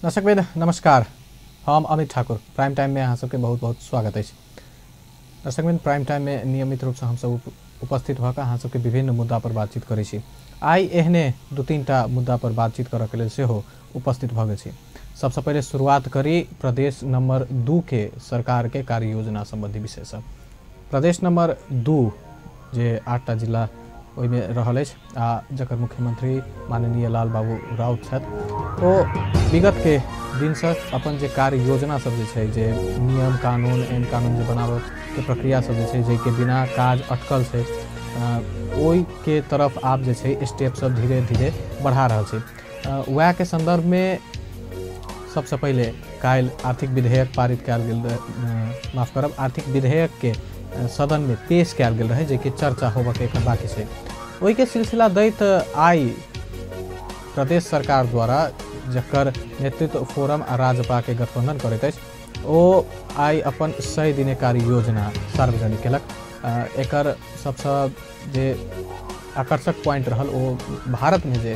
दर्शकबिन नमस्कार, हम अमित ठाकुर प्राइम टाइम में अहाँ सबके बहुत बहुत स्वागत है। दर्शकबिन प्राइम टाइम में नियमित रूप से हम सब उपस्थित होकर अहाँ सबके विभिन्न मुद्दा पर बातचीत करे छी। आई एहने दू तीनटा मुद्दा पर बातचीत करऽ के लेल सेहो उपस्थित भ गेल छी। सबसे पहले शुरुआत करी प्रदेश नंबर 2 के सरकार के कार्य योजना संबंधी विषय से। प्रदेश नंबर 2 जे 8टा जिला ओहिमे रहल अछि आ जकर मुख्यमंत्री माननीय लाल बाबू राउत छथि ओ विगत के दिन से अपन जे कार्य योजना सब जे नियम कानून एन कानून जे बनाबे के प्रक्रिया सब जे के बिना काज अटकल छै ओहि के तरफ आप जे स्टेप सब धीरे धीरे बढ़ा रहल छै। वएह के संदर्भ में सबसे पहले काल आर्थिक विधेयक पारित कयल गेल, माफ करब, आर्थिक विधेयक के सदन में पेश कयल गेल रहे जे कि चर्चा होबे के बाकी छै। ओहि के सिलसिला दैत आई प्रदेश सरकार द्वारा जकर नेतृत्व फोरम आ राजपा के गठबंधन करैत अछि ओ आई अपन 100 दिने कार्य योजना सार्वजनिक केलक। एकर सबसे जे आकर्षक पॉइंट रहल ओ भारत में जे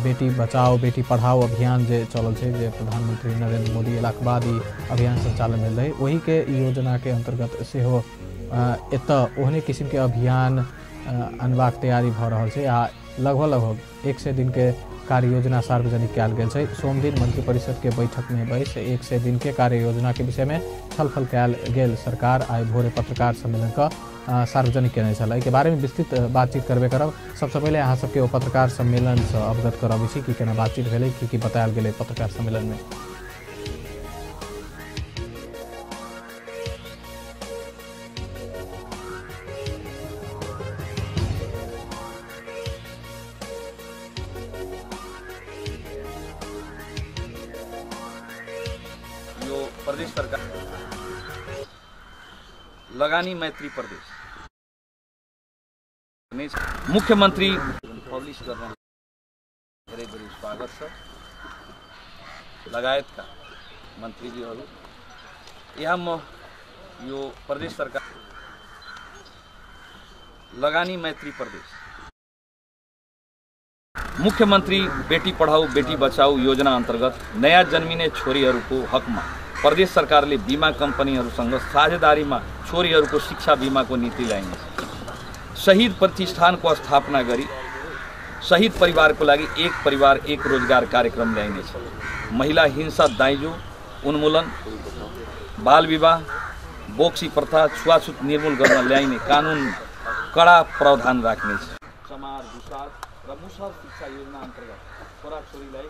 बेटी बचाओ बेटी पढ़ाओ अभियान जे चलल छै, जे प्रधानमंत्री नरेंद्र मोदी एलाक बाद ई अभियान संचालन भेल रहे, वही के योजना के अंतर्गत सेहो एतऽ ओहने किस्म के अभियान अनबाक तैयारी भ रहल छै आ लगभग 100 दिन के कार्य योजना सार्वजनिक कयल गेल छै। सोम दिन मंत्री परिषद के बैठक में बैस 100 दिन के कार्य योजना के विषय में छलफल कयल गेल। सरकार आई भोरे पत्रकार सम्मेलन का सार्वजनिक केने छल। एहि के बारे में विस्तृत बातचीत करबे करब। सबसे पहले अहाँ सबके पत्रकार सम्मेलन से अवगत कराबी छी कि केना बातचीत भेलै, की बतायल गेलै पत्रकार सम्मेलन में। प्रदेश सरकार लगानी मैत्री प्रदेश मुख्यमंत्री पब्लिश करना धेरै धेरै स्वागत छ। लगायतका मन्त्रीजीहरू यहाँ म यो प्रदेश सरकार लगानी मैत्री प्रदेश मुख्यमंत्री बेटी पढ़ाओ बेटी बचाओ योजना अंतर्गत नयाँ जन्मिने छोरीहरूको हकमा प्रदेश सरकारले बीमा कंपनीहरूसँग साझेदारीमा छोरीहरूको शिक्षा बीमाको नीति ल्याइनेछ। शहीद प्रतिष्ठानको स्थापना गरी शहीद परिवारको लागि एक परिवार एक रोजगार कार्यक्रम ल्याइनेछ। महिला हिंसा दाइजो उन्मूलन, बाल विवाह, बोक्सी प्रथा, छुवाछुत निर्मूल गर्न ल्याइने कानुन कड़ा प्रावधान राख्नेछ। चमार दुसार र मुसार शिक्षा योजना अन्तर्गत छोराछोरीलाई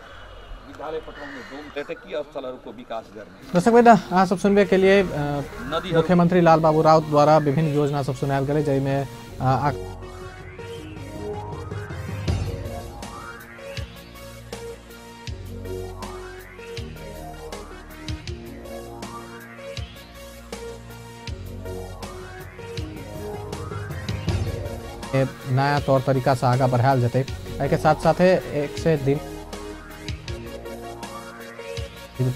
विद्यालय पठाउने पर्यटकीय स्थलहरूको विकास गर्ने। दर्शक बेटा अहाँ सब सुनबे के लिए मुख्यमंत्री लाल बाबू राउत द्वारा विभिन्न योजना सब सुनायल गेलै, जाहिमे नया तौर तरीका से आगा बढ़ायल जेतै। एहि के साथ साथ 100 दिन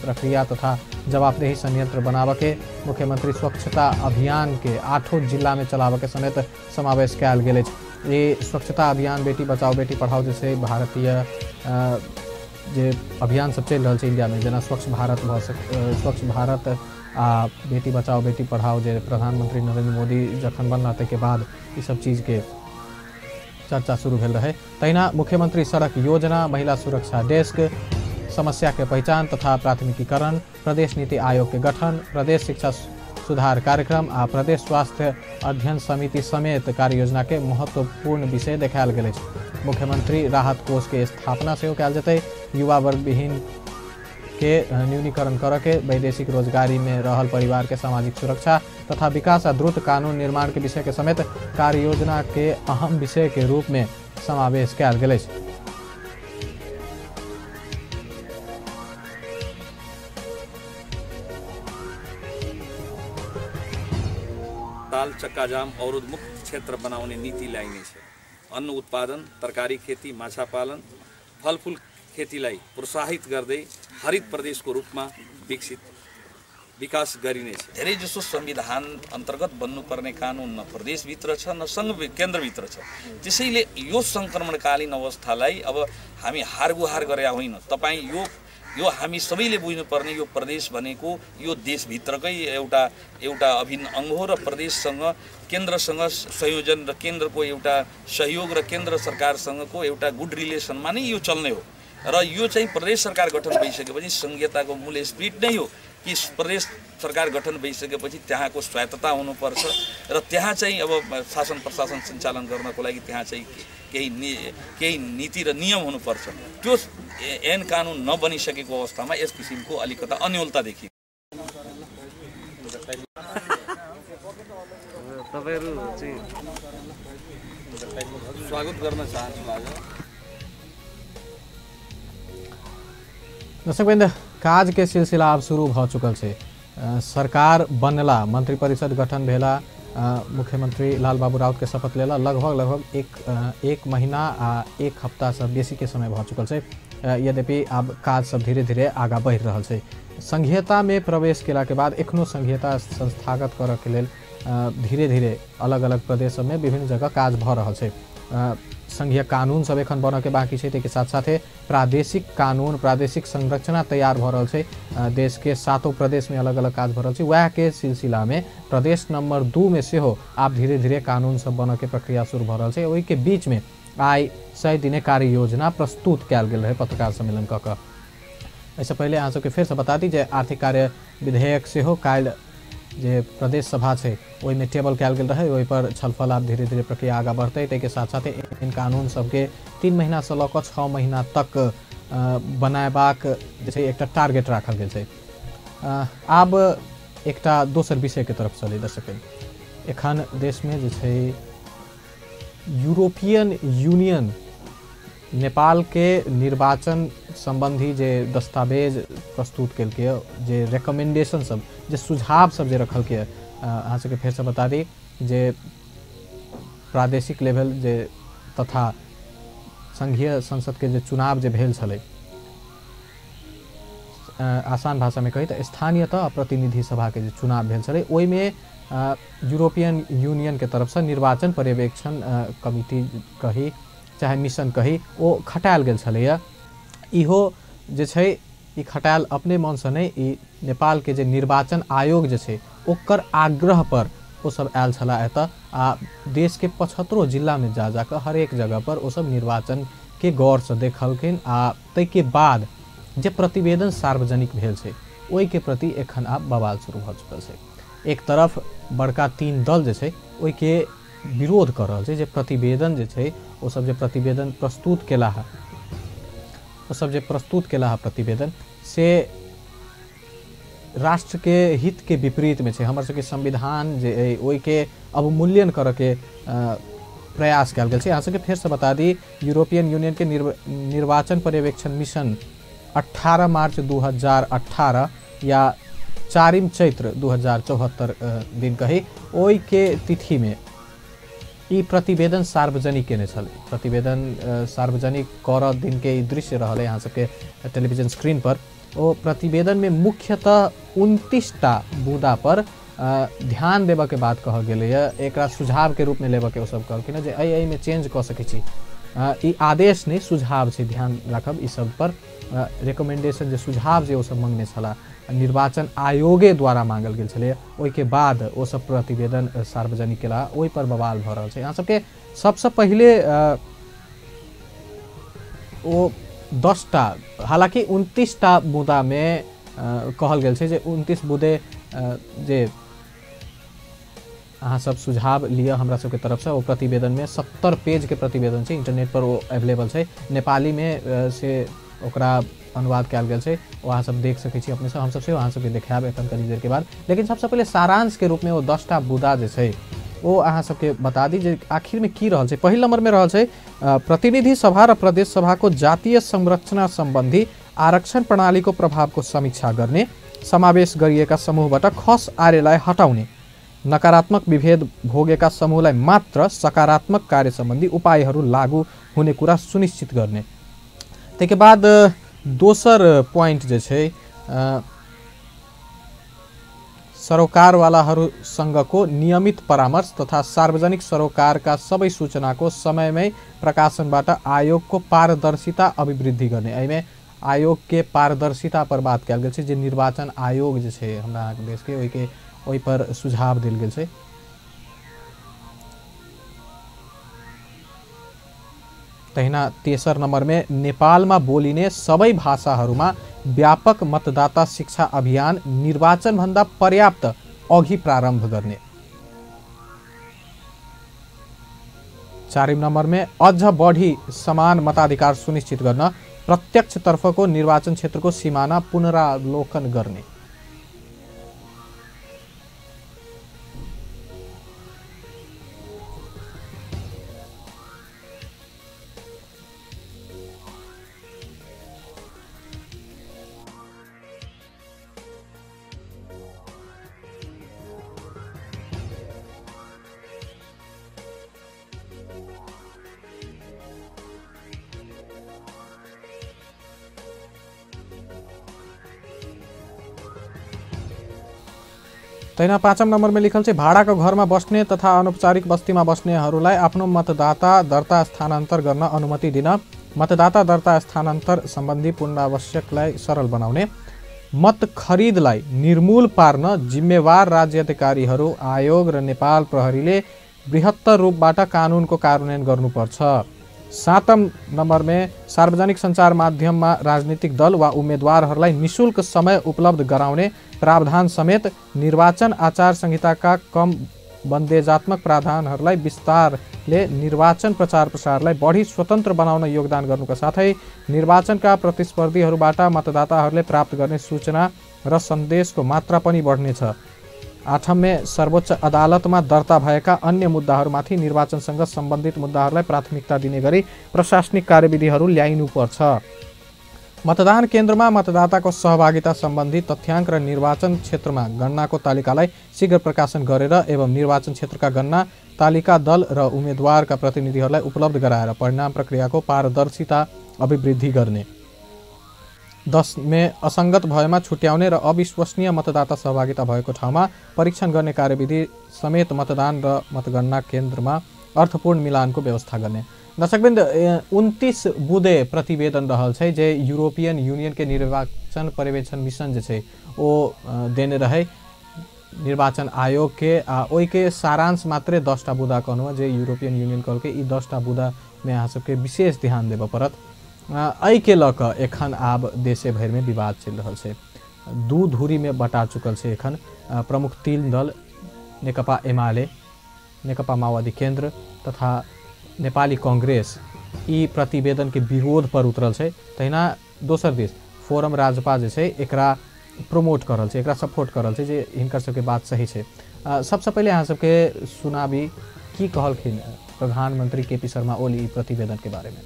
प्रक्रिया तथा जवाबदेही संयंत्र बनाबे के मुख्यमंत्री स्वच्छता अभियान के 8 जिला में चलाबे के समेत समावेश कयल गेल अछि। ये स्वच्छता अभियान बेटी बचाओ बेटी पढ़ाओ जैसे भारतीय जे अभियान सब चल रहा है इंडिया में, जेना स्वच्छ भारत आ बेटी बचाओ बेटी पढ़ाओ जे प्रधानमंत्री नरेंद्र मोदी जखन बनला के बाद ये सब चीज के चर्चा शुरू भेल रहे। तहिना मुख्यमंत्री सड़क योजना, महिला सुरक्षा डेस्क, समस्या के पहचान तथा प्राथमिकीकरण, प्रदेश नीति आयोग के गठन, प्रदेश शिक्षा सुधार कार्यक्रम आ प्रदेश स्वास्थ्य अध्ययन समिति समेत कार्य योजना के महत्वपूर्ण विषय देखायल गेल अछि। मुख्यमंत्री राहत कोष के स्थापना सेहो कयल जेतै। युवा वर्ग विहीन के न्यूनीकरण करके वैदेशिक रोजगारी में रहल परिवार के सामाजिक सुरक्षा तथा विकास आ द्रुत कानून निर्माण के विषय के समेत कार्य योजना के अहम विषय के रूप में समावेश कयल गेल अछि। ताल चक्काजाम अवरोध मुक्त क्षेत्र बनाउने नीति ल्याइनेछ। अन्न उत्पादन, तरकारी खेती, माछा पालन, फलफूल खेतीलाई प्रोत्साहित गर्दै हरित प्रदेशको रूपमा विकास गरिनेछ। धेरै जसो संविधान अन्तर्गत बन्नुपर्ने कानुन न प्रदेशभित्र छ न संघ केन्द्रभित्र छ। त्यसैले यो संक्रमणकालीन अवस्थालाई अब हामी हारगुहार गरे होइन। तपाईँ यो यो हामी सबैले बुझ्नुपर्ने यो प्रदेश भनेको यो देशभित्रकै एउटा अभिन्न अङ्ग हो र प्रदेशसँग केन्द्रसँग संयोजन र केन्द्रको एउटा सहयोग र केन्द्र सरकारसँगको एउटा गुड रिलेसनमा नै यो चल्ने हो र यो चाहिँ प्रदेश सरकार गठन भइसकेपछि संघीयताको मूल स्पिरिट नै हो कि प्रदेश सरकार गठन भइसकेपछि त्यहाँको स्वायत्तता हुनुपर्छ र त्यहाँ चाहिँ अब शासन प्रशासन सञ्चालन गर्नको लागि त्यहाँ चाहिँ केही नीति र नियम हुनुपर्छ। त्यो ऐन कानुन नबनिसकेको अवस्थामा यस किसिमको अलिकता अन्योलता देखिन्छ। तपाईहरु चाहिँ स्वागत गर्न चाहन्छु आज। दर्शकवृन्द, काज के सिलसिला अब शुरू भ चुकल छै। सरकार बनला, मंत्री परिषद गठन भेला, मुख्यमंत्री लालबाबू राउत के शपथ लेला, लगभग एक महीना आ एक हफ्ता से बेसी के समय भ चुकल छै। यद्यपि अब काज सब धीरे धीरे आगा बढ़ रहा है। संघीयता में प्रवेश केला के बाद एखनो संघीयता संस्थागत करऽ के लेल धीरे धीरे अलग अलग प्रदेश में विभिन्न जगह काज भ रहा है। संघीय कानून सब एखन बनऽ के बाकी है। के साथ साथे प्रादेशिक कानून, प्रादेशिक संरचना तैयार भ रहा है। देश के 7 प्रदेश में अलग अलग काज भ रहा है। वह के सिलसिला में प्रदेश नंबर 2 में से हो आप धीरे धीरे कानून सब बनऽ के प्रक्रिया शुरू भ रहा है। वही के बीच में आई 100 दिने कार्य योजना प्रस्तुत कयल गेल रहे पत्रकार सम्मेलन कऽ। ऐसे पहले अहाँ सबके फिर से बता दी जे आर्थिक कार्य विधेयक से हो काल्हि जे प्रदेश सभा है वही में टेबल कयल गेल रहे। वही पर छलफल आप धीरे धीरे प्रक्रिया आगा बढ़ते। के साथ साथ इन कानून सबके 3 महीना से लऽ कऽ 6 महीना तक बनाबाक जे एक टारगेट राखल गेल छै। आब एकटा दोसर विषय के तरफ चले दर्शक। एखन देश में जे छै यूरोपियन यूनियन नेपाल के निर्वाचन संबंधी जे दस्तावेज प्रस्तुत केलकै, जे रिकमेंडेशन सब, जे सुझाव सब जे रखल के, अहाँ सबके फिर से बता दी जे प्रादेशिक लेवल जे तथा संघीय संसद के जे चुनाव जे भेल छलै, आसान भाषा में कही तो स्थानीयतः प्रतिनिधि सभा के जे चुनाव भेल छलै, ओहि में यूरोपियन यूनियन के तरफ से निर्वाचन पर्यवेक्षण कमिटी कही चाहे मिशन कही ओ खटायल गेल छलैया। इहो जे छै ई खटायल अपने मन से नहीं, ई नेपाल के जे निर्वाचन आयोग जे छै ओकर आग्रह पर ओ सब आयल छला एतऽ। आ देश के 75 जिला में जा जाकर हर एक जगह पर ओ सब निर्वाचन के गौर से देखलखिन। आ तै के बाद जे प्रतिवेदन सार्वजनिक भेल छै ओहि के प्रति एखन आब बवाल शुरू भ चुकल छै। एक तरफ बड़का 3 दल जे छै ओहि के विरोध कर रहल छै जे प्रतिवेदन जे छै ओ सब जे प्रतिवेदन प्रस्तुत केला है, ओ सब जे प्रस्तुत केला है प्रतिवेदन से राष्ट्र के हित के विपरीत में छै। हमर सबके संविधान जे ओहि के अवमूल्यन करऽ के प्रयास कयल गेल छै। अहाँ सबके फिर से बता दी यूरोपियन यूनियन के निर्वाचन पर्यवेक्षण मिशन 18 मार्च 2018 या 4 चैत्र 2074 दिन कही ओहि के तिथि में ई प्रतिवेदन सार्वजनिक केने छल। प्रतिवेदन सार्वजनिक कर दिन के दृश्य रहल यहाँ सबके टेलीविजन स्क्रीन पर। ओ प्रतिवेदन में मुख्यतः 29टा मुद्दा पर ध्यान देबऽ के बात कहल गेलै है। एकरा सुझाव के रूप में लेबऽ के ओ सब कहलखिन जे एहि में चेंज कऽ सकै छी। ई आदेश नहीं सुझाव छै, ध्यान राखब ई सब पर। रिकमेंडेशन जे सुझाव जे ओ सब मांगने छला निर्वाचन आयोगे द्वारा मांगल गेल छलै, ओहि के बाद ओ सब प्रतिवेदन सार्वजनिक केला, ओहि पर बवाल भ रहल छै। यहाँ सबके सबसे पहले ओ 10टा, हालांकि 29टा मुद्दा में कहल गेल छै जे 29 मुद्दे जे अहाँ सब सुझाव लिया हमरा सबके तरफ से। वो प्रतिवेदन में 70 पेज के प्रतिवेदन छै, इंटरनेट पर वो अवेलेबल छै। नेपाली में से ओकरा अनुवाद कयल गेल छै, वहाँ सब देख सकै छी अपने से। हम सबसे वहाँ सबके देखाब एखन कनी देर के बाद। लेकिन सबसे पहले सारांश के रूप में वो 10टा मुद्दा जे छै वो अहाँ सबके बता दी जे आखिर में की रहल छै। पहिल नंबर में रहल छै प्रतिनिधि सभा र प्रदेश सभा को जातीय संरचना संबंधी आरक्षण प्रणाली को प्रभाव को समीक्षा गर्ने, समावेश गरिएका समूहबाट खस आर्यलाई हटाउने, नकारात्मक विभेद भोगेका समूहलाई मात्र सकारात्मक कार्य संबंधी उपायहरू लागू हुने कुरा सुनिश्चित गर्ने। त्यसके बाद दोसर पॉइंट जे छै सरोकारवालाहरूसँगको नियमित परामर्श तथा सार्वजनिक सरोकारका सबै सूचनाको समयमै प्रकाशनबाट आयोगको पारदर्शिता अभिवृद्धि गर्ने। एहिमे आयोग के पारदर्शिता पर बात कयल गेल छै, जे निर्वाचन आयोग जे छै हमरा देश के ओहि पर सुझाव देल गेल छै। तहिना तेसर नंबर में नेपाल में बोलिने सबै भाषाहरूमा व्यापक मतदाता शिक्षा अभियान निर्वाचन भन्दा पर्याप्त अघि प्रारम्भ गर्ने। 4 नंबर में अझ बढी समान मताधिकार सुनिश्चित गर्न प्रत्यक्ष तर्फको निर्वाचन क्षेत्रको सीमाना पुनरावलोकन गर्ने। तैना 5 नंबर में लिखल छै भाडाको घरमा बस्ने तथा अनौपचारिक बस्तीमा बस्नेहरूलाई आफ्नो मतदाता दर्ता स्थानान्तर गर्न अनुमति दिन, मतदाता दर्ता स्थानान्तर सम्बन्धी पुनरावश्यकलाई सरल बनाउने, मत खरिदलाई निर्मूल पार्न जिम्मेवार राज्य अधिकारीहरू, आयोग र नेपाल प्रहरीले बृहत्तर रूपबाट कानुनको कार्यान्वयन गर्नुपर्छ। 7 नंबर में सार्वजनिक सञ्चार माध्यममा राजनीतिक दल वा उम्मेदवारहरूलाई निशुल्क समय उपलब्ध गराउने प्रावधान समेत निर्वाचन आचार संहिताका कम बन्देजात्मक प्रावधानहरूलाई विस्तारले निर्वाचन प्रचार प्रसारलाई बढी स्वतन्त्र बनाउन योगदान गर्नुका साथै निर्वाचनका प्रतिस्पर्धीहरूबाट मतदाताहरूले प्राप्त गर्ने सूचना र सन्देशको मात्रा पनि बढ्नेछ। 8 में सर्वोच्च अदालतमा दर्ता भएका अन्य मुद्दाहरूमाथि निर्वाचनसँग सम्बन्धित मुद्दाहरूलाई प्राथमिकता दिने गरी प्रशासनिक कार्यविधिहरू ल्याइनुपर्छ। मतदान केन्द्रमा मतदाताको सहभागिता सम्बन्धी तथ्याङ्क र निर्वाचन क्षेत्रमा गणनाको तालिकालाई शीघ्र प्रकाशन गरेर एवं निर्वाचन क्षेत्रका गणना तालिका दल र उम्मेदवारका प्रतिनिधिहरूलाई उपलब्ध गराएर परिणाम प्रक्रियाको पारदर्शिता अभिवृद्धि गर्ने। 10 में असङ्गत भएमा छुट्याउने र अविश्वसनीय मतदाता सहभागिता भएको ठाउँमा परीक्षण गर्ने कार्यविधि समेत मतदान र मतगणना केन्द्रमा अर्थपूर्ण मिलानको व्यवस्था गर्ने। दर्शकवृन्द 29 बुँदे प्रतिवेदन रहल छै जे यूरोपियन यूनियन के निर्वाचन पर्यवेक्षण मिशन जे छै ओ देने रहे निर्वाचन आयोग के ओहि के सारांश मात्रे 10टा बुँदा कहनु जे यूरोपियन यूनियन कहल के ई 10टा बुँदा में अहाँ सबके विशेष ध्यान देबऽ पड़त। एहि के लऽ कऽ एखन आब देशे भरि में विवाद चलि रहल छै, दू धुरी में बटा चुकल छै। एखन प्रमुख 3 दल नेकपा एमाले, नेकपा माओवादी केन्द्र तथा नेपाली कांग्रेस ई प्रतिवेदन के विरोध पर उतरल छै। तहिना दोसर दिस फोरम राजपा जे छै एकरा प्रमोट कर रहल छै, एकरा सपोर्ट कर रहल छै जे हिनकर सबके बात सही छै। सबसे पहले अहाँ सबके सुनाबी की कहलखिन प्रधानमंत्री केपी शर्मा ओली प्रतिवेदन के बारे में।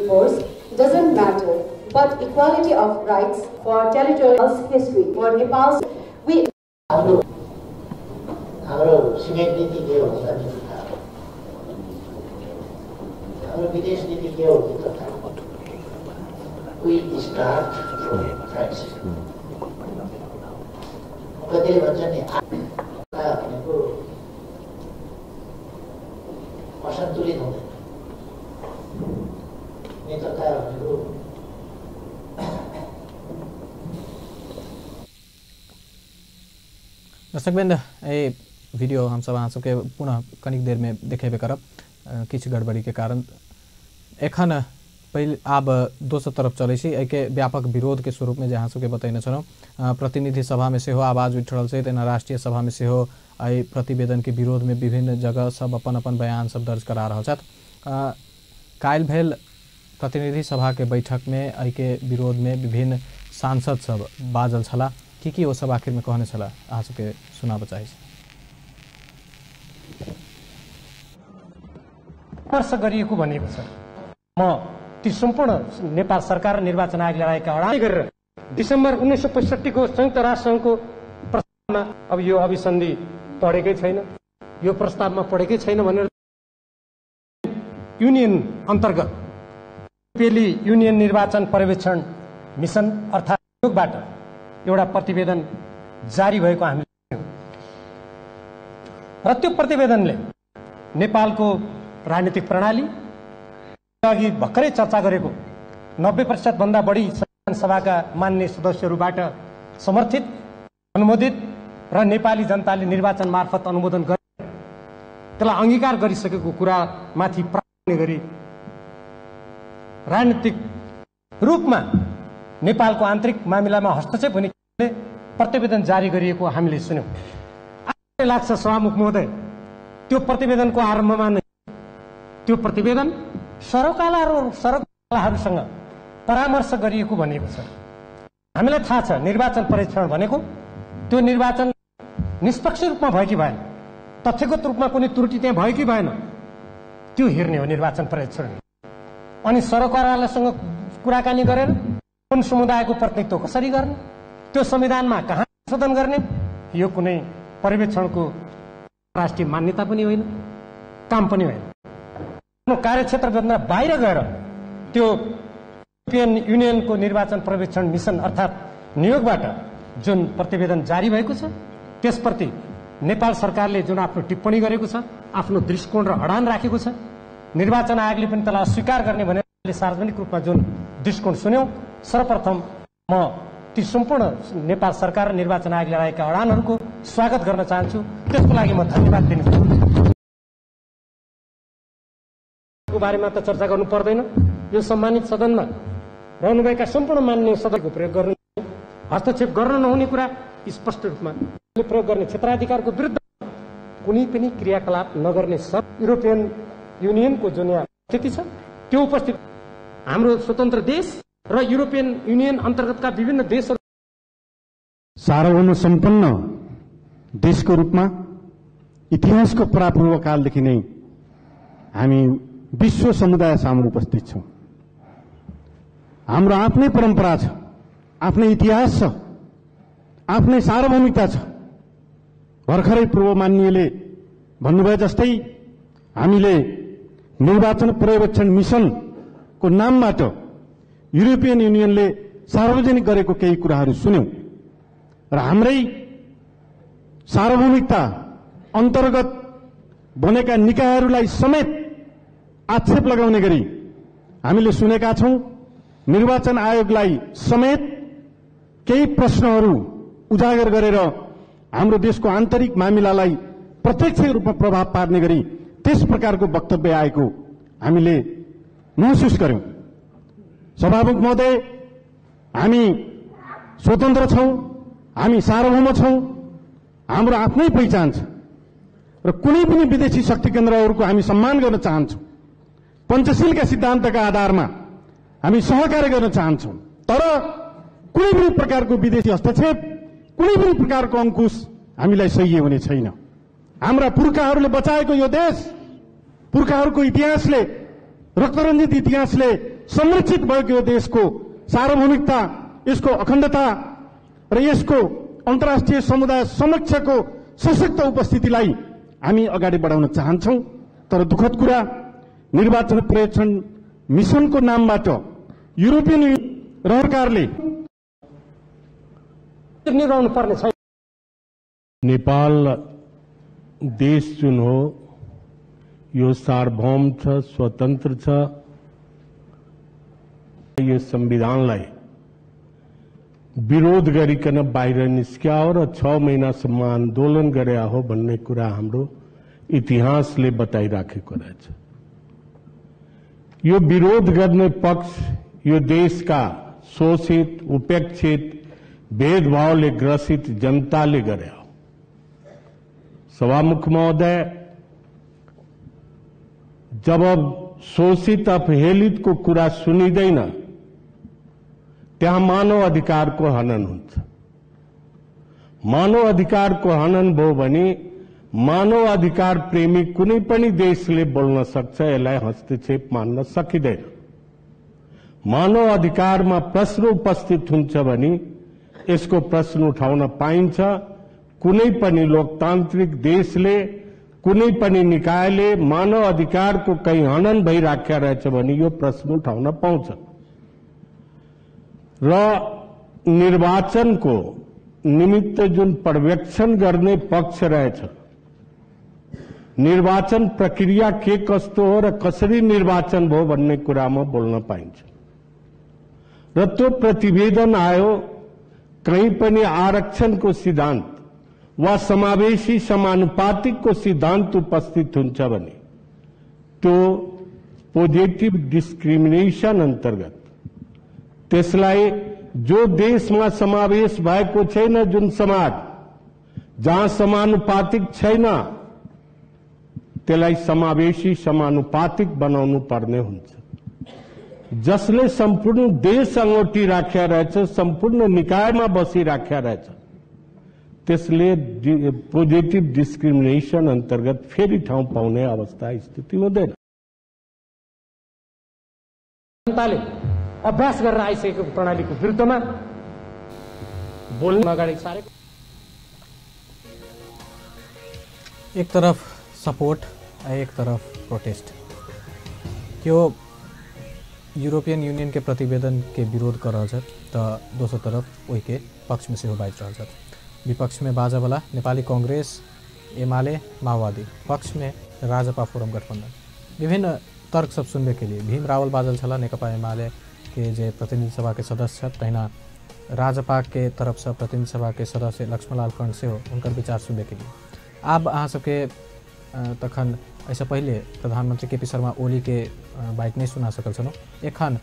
Force doesn't matter, but equality of rights for territorial history for Nepal. We हाम्रो छिमेक नीति के हो त हाम्रो विदेश नीति के हो त we start from France. कतिले भन्छ नि भनेको असन्तुलित हुँदैन, नेतृत्व भनेको दर्शकवृन्द ए वीडियो हम सब अहाँ सबके पुनः कनिक देर में देखेबे करब किछु गड़बड़ी के कारण। एखन पहले आब दोसर तरफ चलै छी, एके व्यापक विरोध के स्वरूप में जे अहाँ सबके बतैने छलौं प्रतिनिधि सभा में सेहो आवाज उठि रहल छै, तेना राष्ट्रीय सभा में सेहो एहि प्रतिवेदन के विरोध में विभिन्न जगह सब अपन अपन बयान सब दर्ज करा रहल छथि। काल्हि भेल प्रतिनिधि सभा के बैठक में एहि के विरोध में विभिन्न सांसद सब बाजल छला, की ओ सब आखिर में कहने छला अहाँ सबके सुनाब चाहै छी। परामर्श गरिएको भनेको छ। म ती सम्पूर्ण नेपाल सरकार र निर्वाचन आयोगले राखेका अडान गरेर डिसेम्बर 1965 को संयुक्त राष्ट्र संघको प्रस्तावमा अब यो अभिसन्धि पढेकै छैन, यो प्रस्तावमा पढेकै छैन भनेर युनियन अन्तर्गत युनियन निर्वाचन पर्यवेक्षण मिशन अर्थात् आयोगबाट एउटा प्रतिवेदन जारी भएको हामीले र त्यो प्रतिवेदनले नेपालको राजनीतिक प्रणाली अघि भर्खरै चर्चा गरेको 90% भन्दा बढी संविधान सभाका मान्य सदस्यहरूबाट समर्थित, अनुमोदित र नेपाली जनताले निर्वाचन मार्फत अनुमोदन गरे त्यसलाई अंगीकार गरिसकेको कुरामाथि प्राप्त गरी राजनीतिक रूपमा नेपालको आन्तरिक मामिलामा हस्तक्षेप हुने प्रतिवेदन जारी गरिएको हामीले सुन्यौं। आश्चर्य लाग्छ सभामुख महोदय, त्यो प्रतिवेदनको आरम्भमा नै त्यो प्रतिवेदन सरकारवालाहरूसँग परामर्श गरिएको भनिएको छ। हामीलाई थाहा छ निर्वाचन परीक्षण भनेको त्यो निर्वाचन निष्पक्ष रूपमा भयो कि भएन, तथ्यगत रूपमा कुनै त्रुटि त्यहाँ भयो कि भएन, त्यो हेर्ने हो निर्वाचन परीक्षण। अनि सरकारवालासँग कुराकानी गरेर कुन समुदायको प्रतिनिधित्व कसरी गर्ने, त्यो संविधानमा कहाँ संशोधन गर्ने, यो कुनै पर्यवेक्षणको राष्ट्रिय मान्यता पनि होइन, काम पनि होइन। कार्यक्षेत्रभन्दा बाहिर गएर त्यो युरोपियन युनियनको निर्वाचन पर्यवेक्षण मिसन अर्थात् नियोगबाट जुन प्रतिवेदन जारी भएको छ त्यसप्रति नेपाल सरकारले जुन आफ्नो टिप्पणी गरेको छ, आफ्नो दृष्टिकोण र अडान राखेको छ, निर्वाचन आयोगले पनि त्यसलाई अस्वीकार गर्ने भनेर सार्वजनिक रूपमा जुन दृष्टिकोण सुन्यौं, सर्वप्रथम म ती सम्पूर्ण नेपाल सरकार र निर्वाचन आयोगले राखेका अडानहरूको स्वागत गर्न चाहन्छु। त्यसको लागि म धन्यवाद दिन चाहन्छु। को बारेमा त चर्चा गर्नु पर्दैन, यो सम्मानित सदनमा रहनुभएका सम्पूर्ण मान्य सदस्यको प्रयोग गर्नु, हस्तक्षेप गर्न नहुने कुरा स्पष्ट रूपमा प्रयोग गर्ने, क्षेत्राधिकारको विरुद्ध कुनै पनि क्रियाकलाप नगर्ने सब युरोपियन युनियनको जुन यहाँ स्थिति छ त्यो उपस्थित हाम्रो स्वतन्त्र देश र युरोपियन युनियन अन्तर्गतका विभिन्न देशहरू सार्वभौम सम्पन्न देशको रूपमा इतिहासको परापूर्व कालदेखि नै हामी विश्व समुदाय सामु उपस्थित छौं। हाम्रो आफ्नै परम्परा छ, आफ्नै इतिहास छ, आफ्नै सार्वभौमिकता छ। भर्खरै पूर्व माननीयले भन्नुभयो जस्तै हामीले निर्वाचन पर्यवेक्षण मिसनको नामबाट युरोपियन युनियनले सार्वजनिक गरेको केही कुराहरू सुन्यौं र हाम्रै सार्वभौमिकता अन्तर्गत बनेका निकायहरूलाई समेत आक्षेप लगाउने गरी हामीले सुनेका छौं। निर्वाचन आयोगलाई समेत केही प्रश्नहरू उजागर गरेर हाम्रो देशको आन्तरिक मामिलालाई प्रत्यक्ष रूपमा प्रभाव पार्ने गरी त्यस प्रकारको वक्तव्य आएको हामीले महसुस गर्यौं। सभामुख महोदय, हामी स्वतन्त्र छौं, हामी सार्वभौम छौं, हाम्रो आफ्नै पहिचान छ र कुनै पनि विदेशी शक्ति केन्द्रहरूको हामी सम्मान गर्न चाहन्छौं। पञ्चशीलका सिद्धान्तका आधारमा हामी सहकार्य गर्न चाहन्छौं, तर कुनै पनि प्रकारको विदेशी हस्तक्षेप, कुनै पनि प्रकारको अंकुश हामीलाई सह्य हुने छैन। हाम्रा पुर्खाहरूले बचाएको यो देश, पुर्खाहरूको इतिहासले, रक्तरञ्जित इतिहासले संरक्षित भएको यो देशको सार्वभौमिकता, यसको अखण्डता र यसको अन्तर्राष्ट्रिय समुदाय समक्षको सशक्त उपस्थितिलाई हामी अगाडि बढाउन चाहन्छौं। तर दुःखद कुरा, निर्वाचन पर्यवेक्षण मिसनको नामबाट युरोपियन सरकारले निर्णय पर्ने छैन। नेपाल देश जुन हो यो सार्वभौम छ, स्वतन्त्र छ। यो संविधानलाई विरोध गरिकन बाहिर निस्क्या हो र 6 महिनासम्म आन्दोलन गरे हो भन्ने कुरा हाम्रो इतिहासले बताइराखेको रहेछ। यो विरोध गर्ने पक्ष यो देशका शोषित, उपेक्षित, भेदभावले ग्रसित जनताले गरे हो। सभामुख महोदय, जब शोषित अपहेलितको कुरा सुनिँदैन त्यहाँ मानव अधिकारको हनन हुन्छ। मानव अधिकारको हनन भयो भने मानव अधिकार प्रेमी कुनै पनि देशले बोल्न सक्छ, यसलाई हस्तक्षेप मान्न सकिँदैन। मानव अधिकारमा प्रश्न उपस्थित हुन्छ भने यसको प्रश्न उठाउन पाइन्छ। कुनै पनि लोकतान्त्रिक देशले, कुनै पनि निकायले मानव अधिकारको कहीँ हनन भइराखेको रहेछ भने यो प्रश्न उठाउन पाउँछ। र निर्वाचनको निमित्त जुन पर्यवेक्षण गर्ने पक्ष रहेछ, निर्वाचन प्रक्रिया के कस्तो हो र कसरी निर्वाचन भयो भन्ने कुरामा बोल्न पाइन्छ र त्यो प्रतिवेदन आयो कहीं पनि आरक्षणको सिद्धान्त वा समावेशी समानुपातिकको सिद्धान्त उपस्थित हुन्छ भने त्यो पोजिटिभ डिस्क्रिमिनेसन अन्तर्गत त्यसलाई जो देशमा समावेश भएको छैन, जुन समाज जहाँ समानुपातिक छैन त्यसलाई समावेशी समानुपातिक बनाउनु पर्ने हुन्छ। जसले सम्पूर्ण देश अंगोटी राख्या रहेछ, सम्पूर्ण निकायमा बसिराख्या रहेछ, त्यसले पोजिटिभ डिस्क्रिमिनेसन अन्तर्गत फेरि ठाउँ पाउने अवस्था स्थिति हुँदैन। जनताले अभ्यास गरेर आइसकेको प्रणालीको विरुद्धमा बोल्न अगाडि सारेको। एक तरफ सपोर्ट, एक तरफ प्रोटेस्ट। त्यो यूरोपियन यूनियन के प्रतिवेदन के विरोध कर रहा है, तो दोसर तरफ वही के पक्ष में से हो बाज रहा है। विपक्ष में बाजावाला नेपाली कांग्रेस, एमाले, माओवादी, पक्ष में राजपा फोरम गठबंधन। विभिन्न तर्क सब सुनने के लिए भीम रावल बाजल छला नेकपा एमाले के जे प्रतिनिधि सभा के सदस्य तहिना राजपा के तरफ से प्रतिनिधि सभा के सदस्य लक्ष्मणलाल कर्ण से हो उनकर विचार सुनने के लिए। अब अहाँ सबके तखन ऐसा पहले प्रधानमंत्री केपी शर्मा ओली के बाइट नहीं सुना सकल छनौ। एखन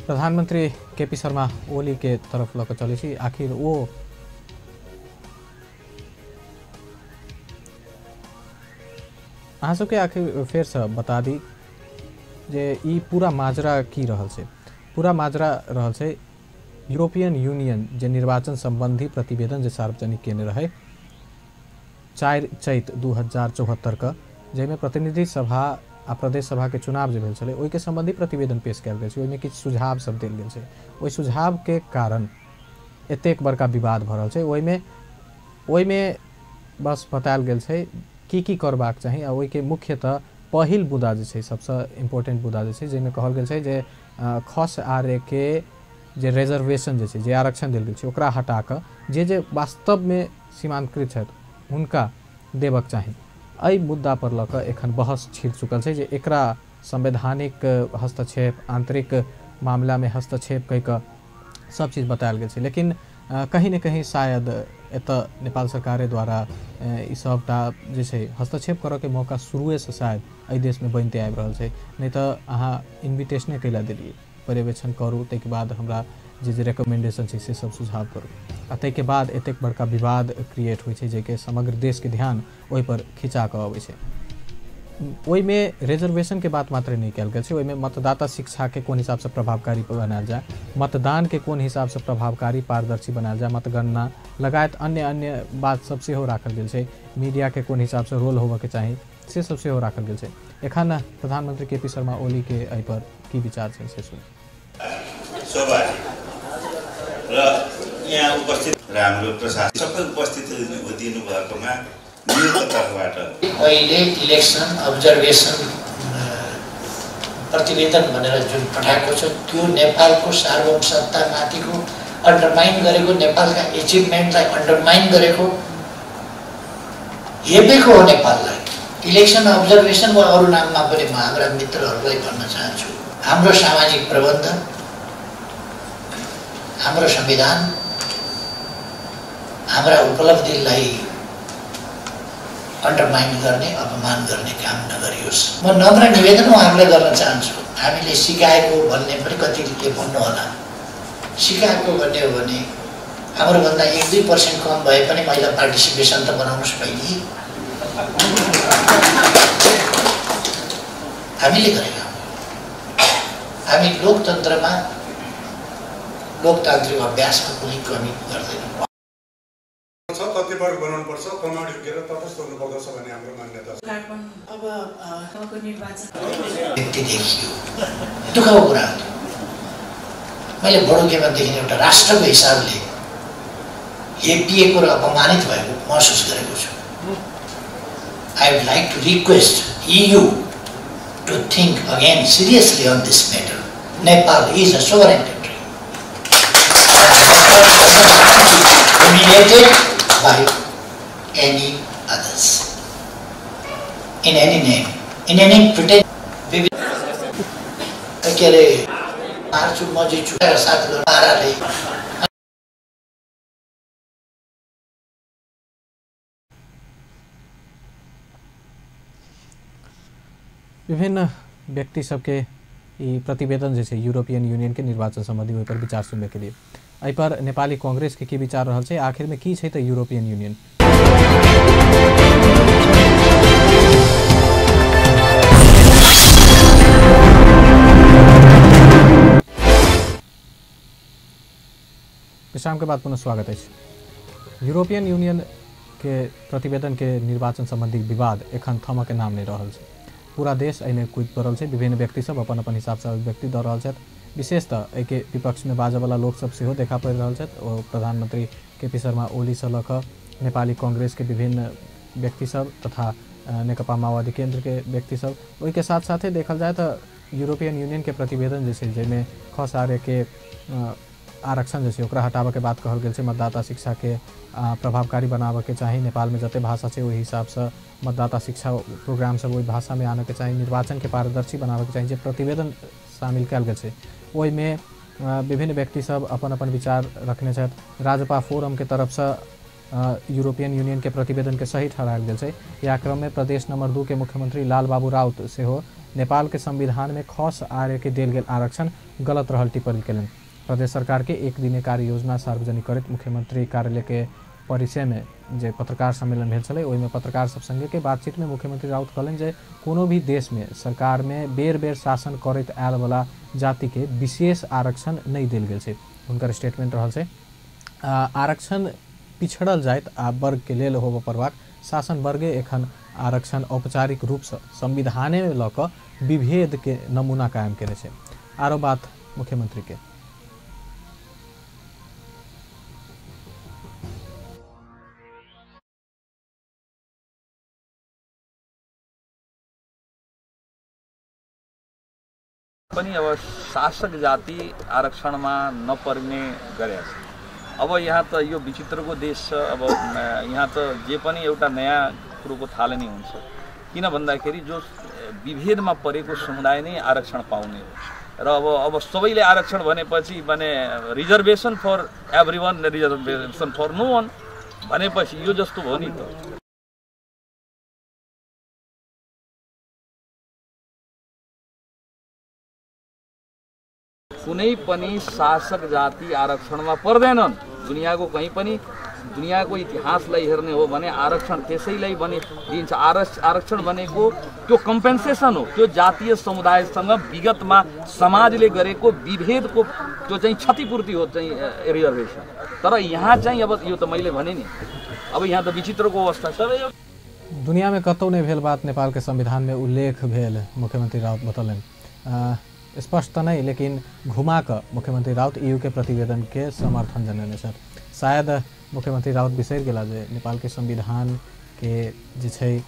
प्रधानमंत्री केपी शर्मा ओली के तरफ लक चले छी। आखिर वो अहाँ सबके आखिर फेर से बता दी जे ई पूरा माजरा की रहल छै। पूरा माजरा रहल छै यूरोपियन यूनियन जे निर्वाचन संबंधी प्रतिवेदन जे सार्वजनिक केने रहे 4 चैत 2074 का, जैमे प्रतिनिधि सभा आ प्रदेश सभा के चुनाव जे भेल छलै ओहि के संबंधी प्रतिवेदन पेश कयल गेल छै। ओहिमे किछु सुझाव सब देल गेल छै। ओहि सुझाव के कारण एतेक बड़का विवाद भ रहल छै। ओहिमे बस बतायल गेल छै की करबाक चाही आ ओहि के मुख्यतः पहिल मुद्दा जे छै सबसे इम्पोर्टेंट मुद्दा जे छै जैमे कहल गेल छै जे खस आर्य के जे रिजर्वेशन जे छै जे आरक्षण देल गेल छै ओकरा हटा कऽ जे वास्तव में सीमांकृत छथि हुनका देबक चाही। एहि मुद्दा पर लऽ कऽ एखन बहस छिड़ चुकल छै जे एकरा संवैधानिक हस्तक्षेप, आंतरिक मामला में हस्तक्षेप कहि कऽ सब चीज बतायल गेल छै। लेकिन कहीं न कहीं शायद एतऽ नेपाल सरकार द्वारा ई सबटा जे छै हस्तक्षेप करऽ के मौका शुरुए से शायद एहि देश में बनते आबि रहल छै। नहीं तो अहाँ इन्विटेशने कैला देलिए पर्यवेक्षण करू, ताहिके बाद हमरा जे रिकमेंडेशन छै से सब सुझाव करू आ ताहिके बाद एतेक बड़का विवाद क्रिएट होइ छै जेके समग्र देश के ध्यान ओहि पर खिंचा कऽ अबै छै। ओहिमे रिजर्वेशन के बात मात्र नहीं कयल गेल छै। ओहिमे मतदाता शिक्षा के कोन हिसाब से प्रभावकारी बनायल जाए, मतदान के कोन हिसाब से प्रभावकारी पारदर्शी बनायल जाए, मतगणना लगायत अन्य बात सब सेहो राखल गेल छै। मीडिया के कोन हिसाब से रोल होबऽ के चाही से सब सेहो राखल गेल छै। एखन प्रधानमंत्री केपी शर्मा ओली के एहि पर की विचार छै से सुन। यहाँ उपस्थित राम्रो प्रशासन सबै उपस्थित दिनु भएकोमा मेरो तर्फबाट अहिले इलेक्सन अब्जर्भेसन प्रतिवेदन भनेर जुन पठाएको छ त्यो नेपालको सार्वभौमसत्तामाथिको अन्डरमाइन गरेको, नेपालका एचिभमेन्टलाई अन्डरमाइन गरेको हेपेको हो नेपाललाई। इलेक्सन अब्जर्भेसन वा अरू नाममा पनि म हाम्रा मित्रहरूलाई भन्न चाहन्छु, हाम्रो सामाजिक प्रबन्ध, हाम्रो संविधान, हाम्रा उपलब्धिलाई अन्डरमाइन गर्ने, अपमान गर्ने काम नगरियोस्। म नम्र निवेदन उहाँहरूलाई गर्न चाहन्छु। हामीले सिकाएको भन्ने पनि कतिले भन्नु होला, सिकाएको भन्ने हो भने हाम्रोभन्दा 1-2% कम भए पनि महिला पार्टिसिपेसन त बनाउनुहोस् पहिले। हामीले गरेका हामी लोकतन्त्रमा लोकतान्त्रिक अभ्यासमा कुनै कमी गर्दैनौँ। कतिपय बनाउनु पर्छ, कमाडी उठेर तटस्थ हुनु पर्दछ भन्ने हाम्रो मान्यता छ। अब को निर्वाचन देखियो दुःखको कुरा हो। मैले बडोकेमा देखिने एउटा राष्ट्रको हिसाबले हेपिएको र अपमानित भएको महसुस गरेको छु। I would like to request EU to think again seriously on this matter. Nepal is a sovereign country. Dominated by any others. In any name, in any pretense, के अरे मार्छु मजिछु साथीहरु माराले विभिन्न व्यक्ति सबके ई प्रतिवेदन जैसे यूरोपियन यूनियन के निर्वाचन संबंधी ओहि पर विचार सुनने के लिए एहि पर नेपाली कांग्रेस के की विचार रहल छै, आखिर में की छै त यूरोपियन यूनियन। विश्राम के बाद पुनः स्वागत है। यूरोपियन यूनियन के प्रतिवेदन के निर्वाचन संबंधी विवाद एखन थमक के नाम नहीं रहल छै। पूरा देश एहिमे कूद पड़ल छै। विभिन्न व्यक्ति सब अपन अपन हिसाब से अभिव्यक्ति दऽ रहल छथि। विशेषतः एहि के विपक्ष में बाजऽ वाला लोक सब सेहो देखा पड़ि रहल छथि। ओ प्रधानमंत्री केपी शर्मा ओली से लऽ कऽ नेपाली कांग्रेस के विभिन्न व्यक्ति सब तथा नेकपा माओवादी केंद्र के व्यक्ति सब। ओहि के साथ साथे देखल जाए तो यूरोपियन यूनियन के प्रतिवेदन जैसे जाहिमे खस आर्य के आरक्षण जैसे ओकरा हटाबे के बात कहल गेल छै। मतदाता शिक्षा के प्रभावकारी बनाबे के चाही। नेपाल में जते भाषा छै ओहि हिसाब से मतदाता शिक्षा प्रोग्राम सब ओहि भाषा में आने के चाही। निर्वाचन के पारदर्शी बनाबे के चाही। जे प्रतिवेदन शामिल कयल गेल छै ओहि में विभिन्न व्यक्ति सब अपन अपन विचार रखने छथि। राजपा फोरम के तरफ से यूरोपियन यूनियन के प्रतिवेदन के सही ठहरायल गेल छै। या क्रम में प्रदेश नंबर 2 के मुख्यमंत्री लाल बाबू राउत सेहो नेपाल के संविधान में खस आर्य के देल गेल आरक्षण गलत रहल टिप्पणी केलनि। प्रदेश सरकार के एक दिने कार्य योजना सार्वजनिक करत मुख्यमंत्री कार्यालय के परिचय में जे पत्रकार सम्मेलन भेल छलै ओहि में पत्रकार सब संगे के बातचीत में मुख्यमंत्री राउत कहलनि जे कोनो भी देश में सरकार में बेर बेर शासन करैत आयल वाला जाति के विशेष आरक्षण नहीं देल गेल छै। हुनकर स्टेटमेंट रहल छै आरक्षण पिछड़ल जाइत आ वर्ग के लेल होबऽ पड़बाक शासन वर्गे एखन आरक्षण औपचारिक रूप से संविधाने में लऽ कऽ विभेद के नमूना कायम केने छै। आरो बात मुख्यमंत्री के पनि अब शासक जाति आरक्षण में नपर्ने गरे छ। अब यहाँ त यो विचित्रको देश छ। अब यहाँ त जे पनि एउटा नयाँ कुरोको थालनी हुन्छ। किन भन्दाखेरि जो विभेदमा परेको समुदाय नै आरक्षण पाउने हो। र अब सबैले आरक्षण भनेपछि माने reservation for everyone reservation for no one भनेपछि यो जस्तो हो नि त। कुनै पनि शासक जाति आरक्षणमा पर्दैनन्। दुनियाँको कहीँ पनि दुनियाँको इतिहासलाई हेर्ने हो भने आरक्षण त्यसैलाई भने दिन्छ। आरक्षण भनेको त्यो कम्पेन्सेसन हो। त्यो जातीय समुदायसँग विगतमा समाजले गरेको विभेदको त्यो चाहिँ क्षतिपूर्ति हो चाहिँ रिजर्भेसन। तर यहाँ चाहिँ अब यो त मैले भने नि अब यहाँ त विचित्रको अवस्था छ। दुनिया में कतौ नहीं भेल बात नेपाल के संविधान में उल्लेख भेल मुख्यमंत्री राउत बतौलनि। स्पष्ट तो नहीं लेकिन घुमा कर मुख्यमंत्री राउत ईयू के प्रतिवेदन के समर्थन जनेने छथि। शायद मुख्यमंत्री राउत बिसरि गेला जे नेपाल के संविधान के जे छै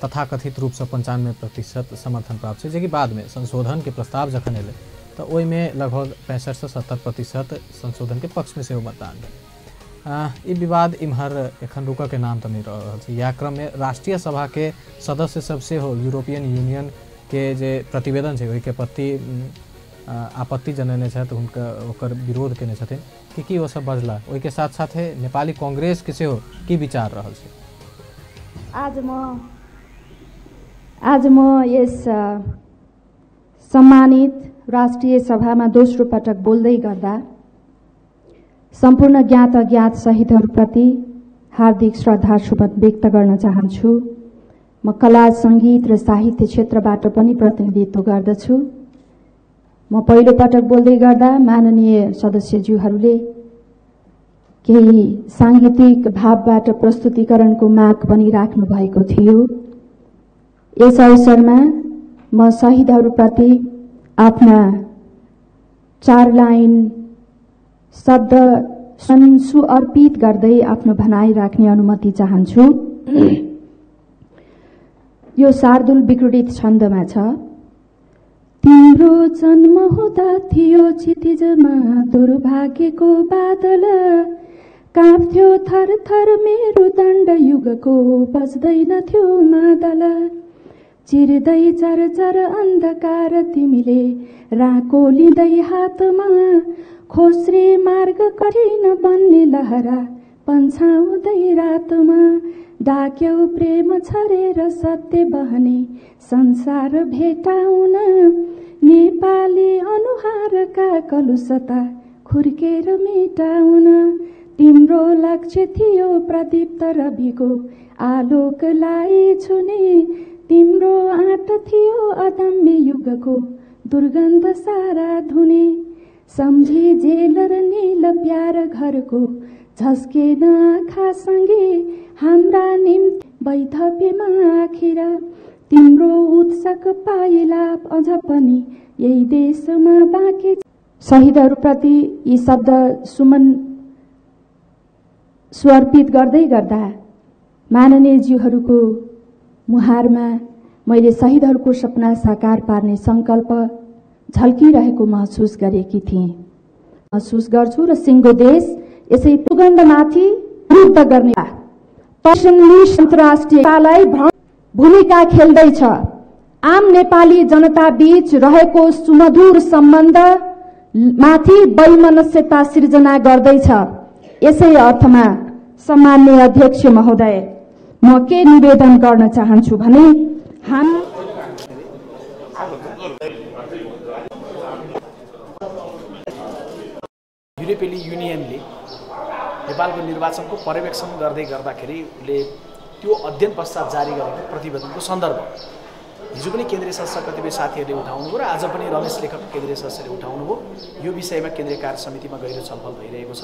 तथाकथित रूप से 95% समर्थन प्राप्त छै। जे कि बाद में संशोधन के प्रस्ताव जखन एलै तऽ ओहि में लगभग 65 से 70% संशोधन के पक्ष में से मतदान भेल। ई विवाद इम्हर एखन रुकऽ के नाम तो नहीं रह रहल छै। या क्रम में राष्ट्रीय सभा के सदस्य सब से हो यूरोपियन यूनियन के जे प्रतिवेदन छै ओहि के प्रति आपत्ति जनेने छथि। हुनका ओकर विरोध केने छथिन कि ओ सब बजला। ओहि के साथ साथ नेपाली कांग्रेस के सेहो की विचार रहल छै। आज म यस सम्मानित राष्ट्रिय सभा में दोस्रो पटक बोल्दै गर्दा सम्पूर्ण ज्ञात अज्ञात शहीदहरूप्रति हार्दिक श्रद्धासुमन व्यक्त गर्न चाहन्छु। म कला संगीत र साहित्य क्षेत्रबाट पनि प्रतिनिधित्व गर्दछु। म पहिलो पटक बोल्दै गर्दा माननीय सदस्यज्यूहरूले केही सांगीतिक भावबाट प्रस्तुतिकरणको माग पनि राख्नु भएको थियो। यस अवसरमा म शहीदहरूप्रति आफ्ना 4 लाइन शब्द अर्पित गर्दै आफ्नो भनाइ राख्ने अनुमति चाहन्छु। यो शार्दुल विकृत छन्दमा छ। तिम्रो जन्म हुँदा थियो क्षितिजमा दुर्भाग्यको बादल, काँप्थ्यो थर थर मेरो दण्ड युगको बज्दैन थियो मादल चिर्दै चर चर अन्धकार तिमीले राको लिँदै हातमा खोस्रे मार्ग कठिन बन्ने लहरा पन्छाउँदै रातमा डाक्यौ प्रेम छरेर सत्य बहने संसार भेटाउन नेपाली अनुहारका कलुषता खुर्केर मेटाउन तिम्रो लक्ष्य थियो प्रदीप्त रविको आलोकलाई छुने तिम्रो आँट थियो अदम्य युगको दुर्गन्ध सारा धुने सम्झी जेलर नील प्यार घरको झस्केन आँखासँगै हाम्रा निम्ति वैधव्यमा आखिर तिम्रो उत्सक पाइला अझ पनि यही देशमा बाँकी शहीदहरूप्रति यी शब्द सुमन समर्पित गर्दै गर्दा माननीय ज्यूहरूको मुहारमा मैले शहीदहरूको सपना साकार पार्ने संकल्प झल्किरहेको महसुस गरेकी थिएँ। महसुस गर्छु र सिङ्गो देश यसै सुगन्धमाथि विरुद्ध गर्ने अन्तर्राष्ट्रियतालाई भूमिका खेल्दैछ। आम नेपाली जनता बीच रहेको सुमधुर सम्बन्ध माथि वैमनस्यता सिर्जना गर्दैछ। यसै अर्थमा सम्माननीय अध्यक्ष महोदय म के निवेदन गर्न चाहन्छु भने युरोपेली युनियनले नेपालको निर्वाचनको पर्यवेक्षण गर्दै गर्दाखेरि उसले त्यो अध्ययन पश्चात जारी गरेको प्रतिवेदनको सन्दर्भ हिजो पनि केन्द्रीय सदस्य कतिपय साथीहरूले उठाउनुभयो र आज पनि रमेश लेखक केन्द्रीय सदस्यले उठाउनुभयो। यो विषयमा केन्द्रीय कार्य समितिमा गहिरो छलफल भइरहेको छ।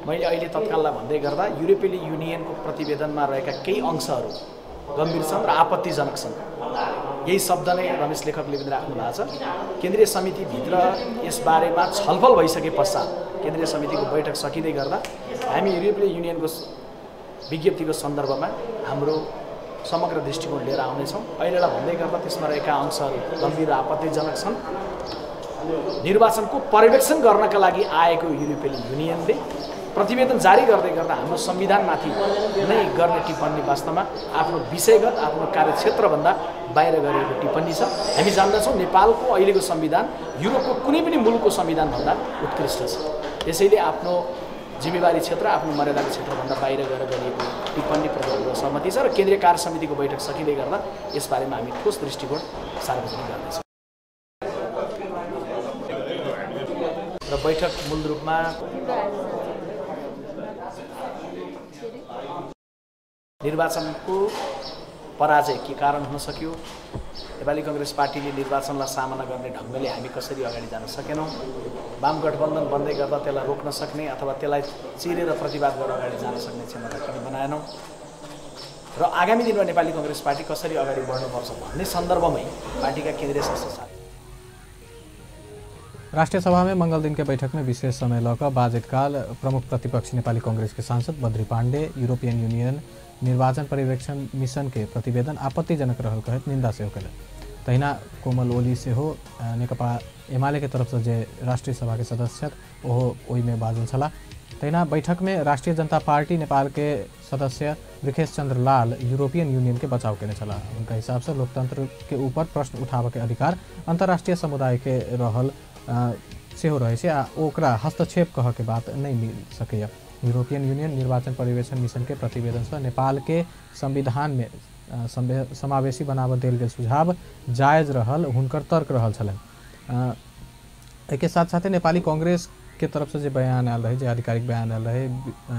मैले अहिले तत्काललाई भन्दै गर्दा युरोपेली युनियनको प्रतिवेदनमा रहेका केही अंशहरू गम्भीर छन् र आपत्तिजनक छन्। यही शब्द नै रमेश लेखकले पनि राख्नु भएको छ। केन्द्रीय समितिभित्र यसबारेमा छलफल भइसके पश्चात केन्द्रीय समितिको बैठक सकिँदै गर्दा हामी युरोपेली युनियनको विज्ञप्तिको सन्दर्भमा हाम्रो समग्र दृष्टिकोण लिएर आउनेछौँ। अहिलेलाई भन्दै गर्दा त्यसमा रहेका अंशहरू गम्भीर आपत्तिजनक छन्। निर्वाचनको पर्यवेक्षण गर्नका लागि आएको युरोपेली युनियनले प्रतिवेदन जारी गर्दै गर्दा हाम्रो संविधानमाथि नै गर्ने टिप्पणी वास्तवमा आफ्नो विषयगत आफ्नो कार्यक्षेत्रभन्दा बाहिर गरेको टिप्पणी छ। हामी जान्दछौँ नेपालको अहिलेको संविधान युरोपको कुनै पनि मुलुकको संविधानभन्दा उत्कृष्ट छ। त्यसैले आफ्नो जिम्मेवारी क्षेत्र आफ्नो मर्यादाको क्षेत्रभन्दा बाहिर गएर गरिएको टिप्पणी प्रति सहमति छ र केन्द्रीय कार्य समितिको बैठक सकिँदै गर्दा यसबारेमा हामी ठोस दृष्टिकोण सार्वजनिक गर्नेछौँ र बैठक मूल रूपमा निर्वाचनको पराजय के कारण हुन सक्यो, नेपाली कांग्रेस पार्टीले निर्वाचनलाई सामना गर्ने ढङ्गले हामी कसरी अगाडि जान सकेनौँ, वाम गठबन्धन बन्दै गर्दा त्यसलाई रोक्न सक्ने अथवा त्यसलाई चिरेर प्रतिवाद गरेर अगाडि जान सक्ने क्षमता पनि बनाएनौँ र आगामी दिनमा नेपाली कांग्रेस पार्टी कसरी अगाडि बढ्नुपर्छ भन्ने सन्दर्भमै पार्टीका केन्द्रीय सदस्य राष्ट्रिय सभा में मंगल दिन के बैठक में विशेष समय लौका बाजेटकाल प्रमुख प्रतिपक्ष नेपाली कांग्रेस के सांसद बद्री पाण्डे यूरोपियन यूनियन निर्वाचन पर्यवेक्षण मिशन के प्रतिवेदन आपत्तिजनक रहल कहत निंदा से कल तहिना कोमल ओली से हो नेकपा एमाले के तरफ से जे राष्ट्रीय सभा के सदस्य ओहो ओई में बाजल छला। तहिना बैठक में राष्ट्रीय जनता पार्टी नेपाल के सदस्य ब्रिखेश चंद्र लाल यूरोपियन यूनियन के बचाव के चला। उनका हिसाब से लोकतंत्र के ऊपर प्रश्न उठावे के अधिकार अंतर्राष्ट्रीय समुदाय के रहल से हो रहे से ओकरा हस्तक्षेप कह के बात नहीं मिल सके। यूरोपियन यूनियन निर्वाचन पर्यवेक्षण मिशन के प्रतिवेदन से नेपाल के संविधान में समावेशी बनावट देल गेल सुझाव जायज रहल हुनकर तर्क रहल छलन। एक साथ साथ नेपाली कांग्रेस के तरफ से जो बयान आयल रहे जो आधिकारिक बयान आयल रहे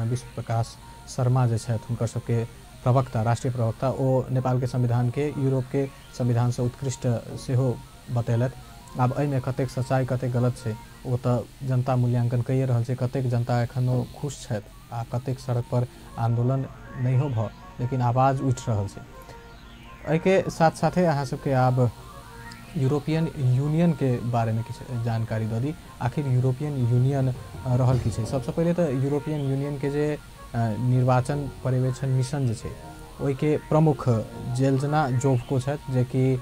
विश्व प्रकाश शर्मा जो है हुनकर सबके प्रवक्ता राष्ट्रीय प्रवक्ता ओ नेपाल के संविधान के यूरोप के संविधान से उत्कृष्ट से हो बतैलत। अब एहिमे कतेक सच्चाई कतेक गलत है वो तो जनता मूल्यांकन कइए रहल छै। कतेक जनता एखनो खुश है आ कतेक सड़क पर आंदोलन नहीं हो भ लेकिन आवाज उठ रहल छै। एहिके साथ साथे अहाँ सबके आब यूरोपियन यूनियन के बारे में किछु जानकारी दऽ दी। आखिर यूरोपियन यूनियन रहल की छै। सबसे पहले तो यूरोपियन यूनियन के जे निर्वाचन पर्यवेक्षण मिशन जे छै ओहि के प्रमुख जेल्जना जोवको छथि जे कि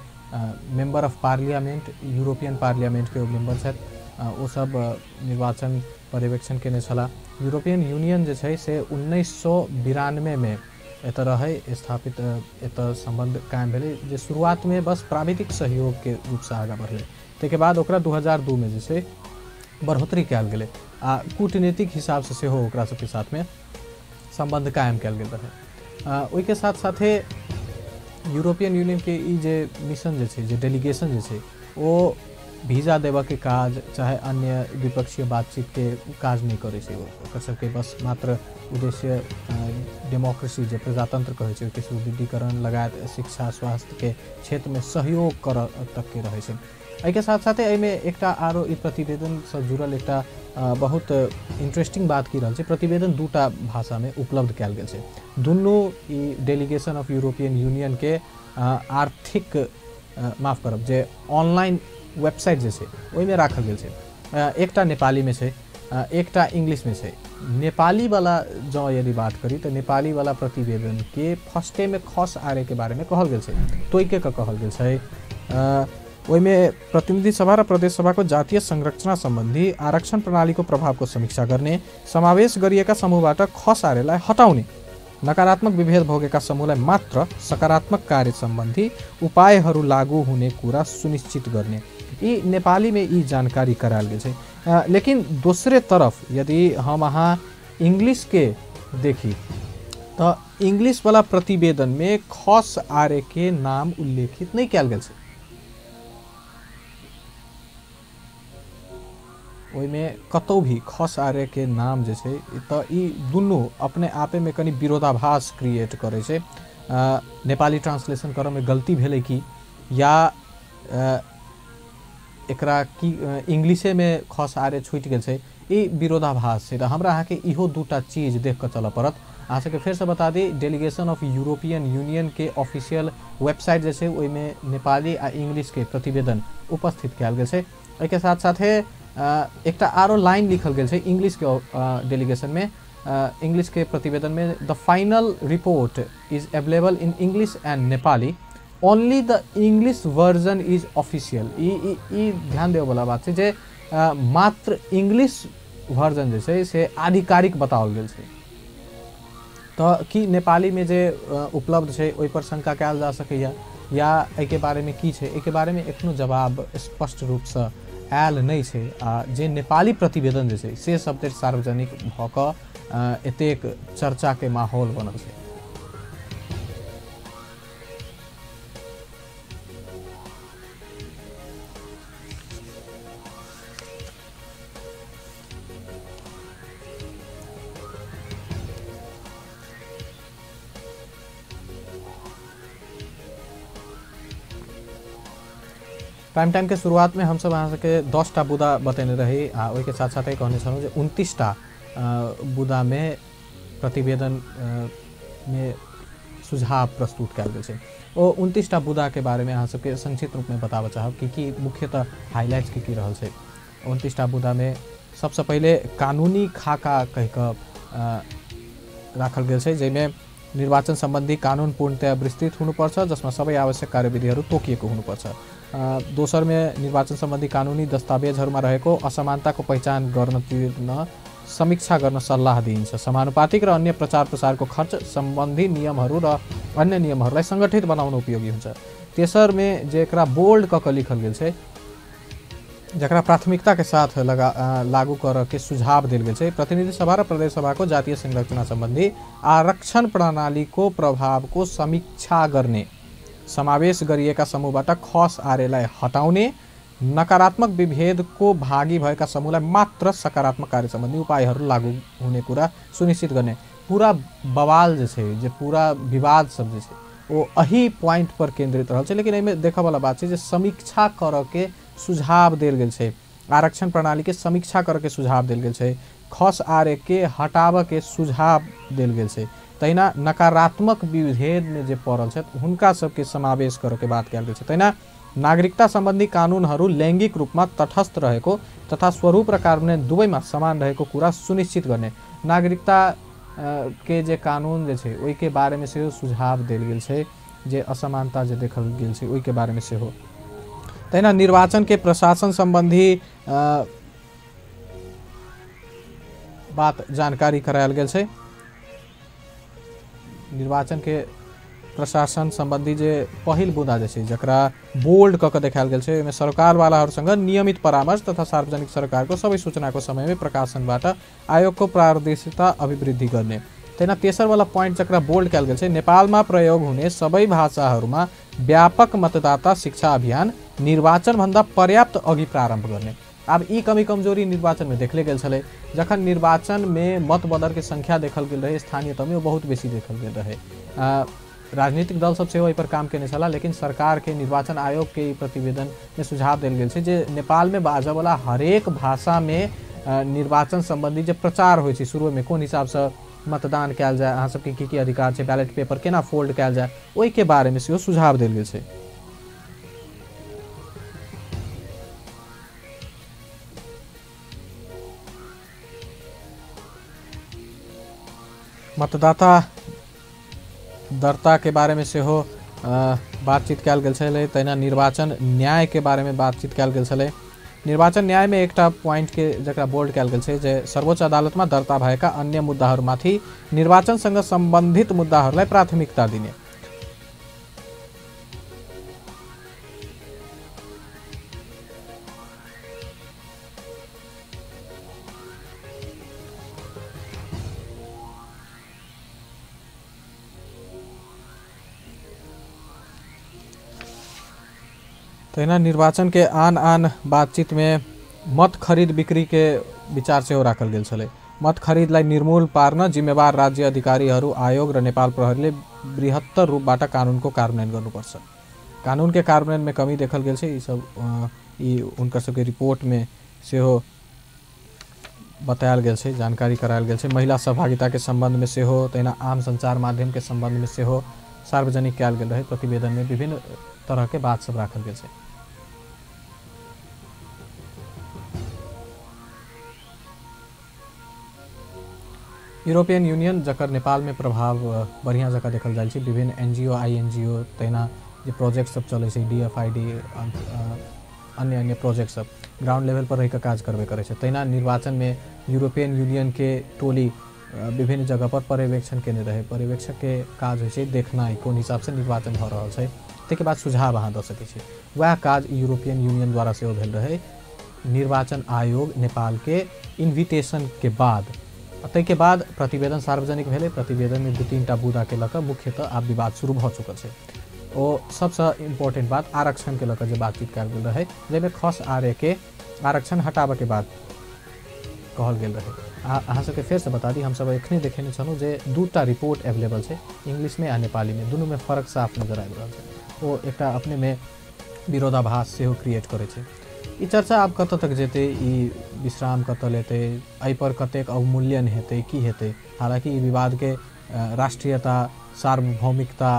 member of parliament European parliament के मेंबर छथि। वो सब निर्वाचन पर्यवेक्षण केने छला। यूरोपियन यूनियन जे छै से 1992 में एतऽ रहे स्थापित एतऽ संबंध कायम भेलै जे शुरुआत में बस प्राविधिक सहयोग के रूप से आगा बढ़लै। ताहिके बाद ओकरा 2002 में जे छै बढ़ोतरी कयल गेलै आ कूटनीतिक हिसाब से सेहो ओकरा सबके साथ में संबंध कायम कयल गेल रहे। ओहिके साथ साथे यूरोपियन यूनियन के ई जे मिशन जे छै जे डेलीगेशन जे छै ओ वीजा देवा के काज चाहे अन्य द्विपक्षीय बातचीत के काज नहीं करे छै। ओकर सबके बस मात्र उद्देश्य डेमोक्रेसी जे प्रजातंत्र कहै छै ओके सुदृढ़ीकरण लगायत शिक्षा स्वास्थ्य के क्षेत्र में सहयोग कर तक के रहे छै। एहिके साथ साथे एहिमे एकटा आरो ई प्रतिवेदन से जुड़ल एकटा बहुत इंटरेस्टिंग बात की रहल छै। प्रतिवेदन दूटा भाषा में उपलब्ध कयल गेल छै। दुनू ई डेलीगेशन ऑफ यूरोपियन यूनियन के आर्थिक माफ करब जे ऑनलाइन वेबसाइट जे छै ओहिमे राखल गेल छै। एकटा नेपाली में छै एकटा इंग्लिश में छै। नेपाली वाला जँ यदि बात करी तो नेपाली वाला प्रतिवेदन के फर्स्टे में खस आरे के बारे में कहल गेल छै। तोइके का कहल गेल छै ओहिमे प्रतिनिधि सभा र प्रदेश सभा को जातीय संरचना संबंधी आरक्षण प्रणाली को प्रभाव को समीक्षा गर्ने, समावेश गरिएका समूहबाट खस आरेलाई हटाउने, नकारात्मक विभेद भोगेका समूहलाई मात्र सकारात्मक कार्य संबंधी उपायहरू लागू हुने कुरा सुनिश्चित गर्ने, यी नेपाली में यी जानकारी करायल गेल छै। लेकिन दूसरे तरफ यदि हम अहाँ इंग्लिश के देखी तो इंग्लिश वाला प्रतिवेदन में खस आरे के नाम उल्लेखित नहीं कयल गेल छै। ओहिमे कतौ भी खस आरे के नाम जे छै तो ई दुनू अपने आपे में कनी विरोधाभास क्रिएट करे छै। नेपाली ट्रांसलेशन करऽ में गलती भेलै कि या एकरा की इंग्लिशे में खस आरे छूटि गेल छै, ई विरोधाभास छै। हमरा अहाँ के इहो दूटा चीज देख के चलऽ पड़त। अहाँ सबके फिर से बता दी डेलीगेशन ऑफ यूरोपियन यूनियन के ऑफिशियल वेबसाइट जे छै ओहिमे नेपाली आ इंग्लिश के प्रतिवेदन उपस्थित कयल गेल छै। एहिके साथ साथे एकटा आरो लाइन लिखल गेल छै इंग्लिश के डेलीगेशन में इंग्लिश के प्रतिवेदन में the final report is available in English and Nepali, only the English version is official. ई ध्यान देवे वाला बात है जे मात्र इंग्लिश वर्जन जे छै से आधिकारिक बताओल गेल छै। तो कि नेपाली में जे उपलब्ध छै ओहि पर शंका कयल जा सकैया या एके बारे में की छै, एके बारे में एखनो जवाब स्पष्ट रूप से आयल नहीं छै। आ जे नेपाली प्रतिवेदन जे छै से सब सार्वजनिक भ क एतेक चर्चा के माहौल बनल छै। प्राइम टाइम के शुरुआत में हम सब अहाँ सबके 10टा बुदा बतेने रही आ ओहि के साथ साथ कहने छलहुँ जे 29टा बुदा में प्रतिवेदन में सुझाव प्रस्तुत कयल गेल छै। ओ 29टा बुदा के बारे में अहाँ सबके संक्षिप्त रूप में बताबऽ चाहब कि मुख्यतः हाईलाइट्स की रहल छै। 29टा बुदा में सबसे पहले कानूनी खाका कह कऽ राखल गेल छै, जाहिमे निर्वाचन संबंधी कानून पूर्णतया विस्तृत हुनुपर्छ जसमा सबै आवश्यक कार्यविधिहरू तोकिएको हुनुपर्छ। दोसर में निर्वाचन संबंधी कानूनी दस्तावेजहरूमा रहेको असमानताको पहिचान गर्न समीक्षा गर्न सल्लाह दिइन्छ। समानुपातिक र अन्य प्रचार प्रसारको खर्च सम्बन्धी नियमहरू र अन्य नियमहरूलाई संगठित बनाउन उपयोगी हुन्छ। तेसर में जेकरा बोल्ड क लिखल गेल छै जकरा प्राथमिकता के साथ लागू कर के सुझाव दिल गेल छै, प्रतिनिधि सभा र प्रदेश सभा को जातीय संरचना संबंधी आरक्षण प्रणाली को प्रभाव को समीक्षा गर्ने, समावेश गरिएका समूहबाट खस आरेलाई हटाउने, नकारात्मक विभेद को भागी भएका समूहलाई मात्र सकारात्मक कार्य सम्बन्धी उपायहरू लागू हुने कुरा सुनिश्चित गर्ने। पूरा बवाल जे छै जे पूरा विवाद सब जे छै वो अही पॉइंट पर केंद्रित रहल छै। लेकिन एहिमे देखऽ वाला बात छै जे समीक्षा कर के सुझाव देल गेल छै, आरक्षण प्रणाली के समीक्षा कर के सुझाव देल गेल छै, खस आरे के हटाव के सुझाव देल गेल छै। तहिना नकारात्मक विभेद में जे पड़ल छै हुनका सबके समावेश कर के बात कयल गेल छै। तहिना नागरिकता संबंधी कानूनहरू लैंगिक रूप में तटस्थ रहेको तथा स्वरूप र कार्यान्वयन दुवैमा समान रहेको कुरा सुनिश्चित गर्ने, नागरिकता के जे कानून जे छै ओहि के बारे में सेहो सुझाव देल गेल छै, जे असमानता जे देखल गेल छै ओहि के बारे में सेहो। तहिना निर्वाचन के प्रशासन संबंधी बात जानकारी करायल गेल छै। निर्वाचन के प्रशासन संबंधी जे पहिल बुदा जे छै जकरा बोल्ड क के देखायल गेल छै, ओहिमे सरकार वालाहरूसँग नियमित परामर्श तथा सार्वजनिक सरकारको सबै सूचनाको समयमै प्रकाशनबाट आयोगको पारदर्शिता अभिवृद्धि गर्ने। तेना तेसर वाला पॉइंट जकरा बोल्ड कयल गेल छै, नेपालमा प्रयोग हुने सबै भाषाहरूमा व्यापक मतदाता शिक्षा अभियान निर्वाचन भन्दा पर्याप्त अघि प्रारम्भ गर्ने। अब ई कमी कमजोरी निर्वाचन में देखले गेल छलै। जखन निर्वाचन में मत बदर के संख्या देखल गेल रहे, स्थानीय तह में बहुत बेसी देखल गेल रहे। राजनीतिक दल सब सेहो एहि पर काम केने छला, लेकिन सरकार के निर्वाचन आयोग के प्रतिवेदन में सुझाव देल गेल छै जे नेपाल में बाजै वाला हरेक भाषा में निर्वाचन संबंधी जे प्रचार होइ छै शुरू में कोन हिसाब से मतदान कयल जाय, अहाँ सबके की अधिकार छै, बैलेट पेपर केना फोल्ड कयल जाय, ओहि के बारे में सेहो सुझाव देल गेल छै। मतदाता दरता के बारे में सेहो बातचीत कयल गेल छलै। तहिना निर्वाचन न्याय के बारे में बातचीत कयल गेल छलै। निर्वाचन न्याय में एकटा पॉइंट के जकरा बोल्ड कयल गेल छै जे सर्वोच्च अदालत में दर्ता भएका अन्य मुद्दाहरूमाथि निर्वाचनसँग सम्बन्धित मुद्दाहरूलाई प्राथमिकता दिने। तहिना निर्वाचन के आन आन बातचीत में मत खरीद बिक्री के विचार सेहो राखल गेल छलै। मत खरीदलाई निर्मूल पार्न जिम्मेवार राज्य अधिकारीहरू, आयोग र नेपाल प्रहरीले बृहत्तर रूपबाट कानुनको कार्यान्वयन गर्नुपर्छ। कानुन के कार्यान्वयन में कमी देखल गेल छै। ई सब उनकर सबके रिपोर्ट में सेहो बतायल गेल छै, जानकारी करायल गेल छै। महिला सहभागिता के संबंध में सेहो, तहिना आम संचार माध्यम के संबंध में सेहो सार्वजनिक कयल गेल रहे। प्रतिवेदन में विभिन्न तरह के बात सब राखल गेल छै। यूरोपियन यूनियन जकर नेपाल में प्रभाव बढ़िया जगह देखल जाए छै। विभिन्न एनजीओ, आईएनजीओ, तहिना जे प्रोजेक्ट सब चलै छै, डीएफआईडी, अन्य अन्य प्रोजेक्ट सब ग्राउंड लेवल पर रह काज करबे करे छै। तहिना निर्वाचन में यूरोपियन यूनियन के टोली विभिन्न जगह पर पर्यवेक्षण केने रहे। पर्यवेक्षक के काज होइ छै देखनाइ कोन हिसाब से निर्वाचन भ रहल छै, ताहिके बाद सुझाव अहाँ दऽ सकै छी। वएह काज यूरोपियन यूनियन द्वारा सेहो भेल रहे। निर्वाचन आयोग नेपाल के इन्विटेशन के बाद, ताहिके बाद प्रतिवेदन सार्वजनिक भेलै। प्रतिवेदन में 2-3टा बुदा के लऽ कऽ मुख्यतः आब विवाद शुरू भऽ चुकल छै। ओ सबसँ इम्पोर्टेंट बात आरक्षण के लऽ कऽ जे बातचीत कयल गेल रहे, जाहिमे खस आरे के आरक्षण हटाबऽ के बाद कहल गेल रहे। अहाँ सबके फेर से बता दी, हम सब एखने देखेने छलहुँ जे 2टा रिपोर्ट अवेलेबल छै, इंग्लिश में आ नेपाली में। दुनू में फर्क साफ नजर आबि रहल छै। ओ एकटा अपने में विरोधाभास सेहो क्रिएट करै छै। ई चर्चा आब कतऽ तक जेतै, ई विश्राम कतऽ लेतै, एहि पर कतेक अवमूल्यन हेतै, की हेतै। हालांकि ई विवाद के राष्ट्रीयता, सार्वभौमिकता,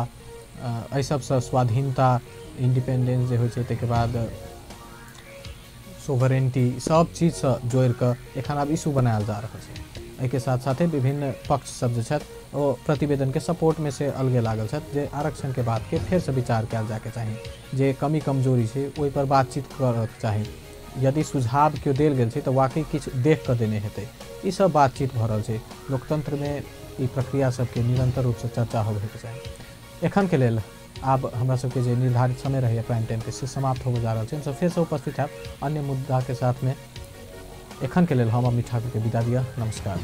एहि सबसँ स्वाधीनता, इंडिपेंडेंस जे होइ छै, ताहिके बाद सोवरेंटी, सब चीज से जोड़ कऽ एखन आब इशू बनायल जा रहल छै। एहिके साथ साथे विभिन्न पक्ष सब जे छथि ओ प्रतिवेदन के सपोर्ट में से अलगे लागल छथि जे आरक्षण के बात के फेर से विचार कयल जाके चाही, जे कमी कमजोरी छै ओहि पर बातचीत करके चाही। यदि सुझाव केओ देल गेल छै तऽ वाकई किछु देख कऽ देने हेतै। ई सब बातचीत भऽ रहल छै। लोकतंत्र में ई प्रक्रिया सबके निरंतर रूप से चर्चा होबे चाही। एखन के लेल आब हमरा सबके जे निर्धारित समय रहैया प्राइम टाइम के से समाप्त होबे जा रहल छै। हमसब फेर से उपस्थित हैब अन्य मुद्दा के साथ में। एखन के लेल हम अमित ठाकुर के विदा दिया। नमस्कार।